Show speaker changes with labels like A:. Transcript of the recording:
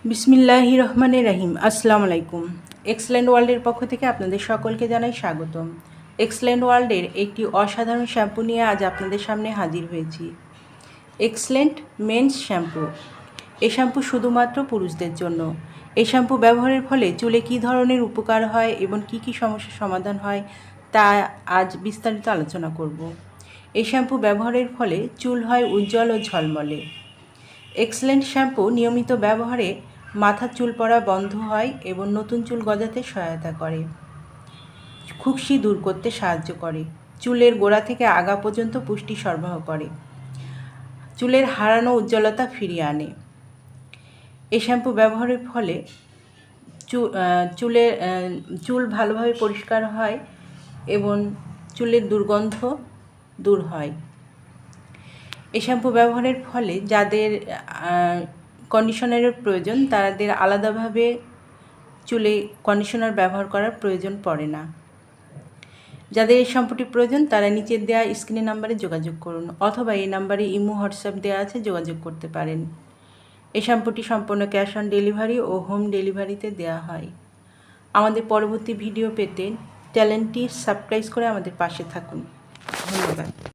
A: বিসমিল্লাহির রহমানির রহিম। আসসালামু আলাইকুম। এক্সেলেন্ট ওয়ার্ল্ডের পক্ষ থেকে আপনাদের সকলকে জানাই স্বাগতম। এক্সেলেন্ট ওয়ার্ল্ডের একটি অসাধারণ শ্যাম্পু নিয়ে আজ আপনাদের সামনে হাজির হয়েছি। Excellent men's shampoo. এই শ্যাম্পু শুধুমাত্র পুরুষদের জন্য। এই শ্যাম্পু ব্যবহারের ফলে চুলে কী ধরনের উপকার হয় এবং কী কী সমস্যার সমাধান হয় তা আজ বিস্তারিত আলোচনা করব। এই শ্যাম্পু ব্যবহারের ফলে চুল হয় উজ্জ্বল ও ঝলমলে। এক্সেলেন্ট শ্যাম্পু নিয়মিত ব্যবহারে মাথার চুল পড়া বন্ধ হয় এবং নতুন চুল গজাতে সহায়তা করে, খুশকি দূর করতে সাহায্য করে, চুলের গোড়া থেকে আগা পর্যন্ত পুষ্টি সরবরাহ করে, চুলের হারানো উজ্জ্বলতা ফিরিয়ে আনে। এই শ্যাম্পু ব্যবহারের ফলে চুল ভালোভাবে পরিষ্কার হয় এবং চুলের দুর্গন্ধ দূর হয়। এই শ্যাম্পু ব্যবহারের ফলে যাদের কন্ডিশনারের প্রয়োজন তাদের আলাদাভাবে চুলে কন্ডিশনার ব্যবহার করার প্রয়োজন পড়ে না। যাদের এই শ্যাম্পুটি প্রয়োজন তারা নিচের দেওয়া স্ক্রিনের নাম্বারে যোগাযোগ করুন, অথবা এই নাম্বারে ইমো হোয়াটসঅ্যাপ দেওয়া আছে, যোগাযোগ করতে পারেন। এই শ্যাম্পুটি সম্পূর্ণ ক্যাশ অন ডেলিভারি ও হোম ডেলিভারিতে দেওয়া হয়। আমাদের পরবর্তী ভিডিও পেতে চ্যানেলটি সাবস্ক্রাইব করে আমাদের পাশে থাকুন। ধন্যবাদ।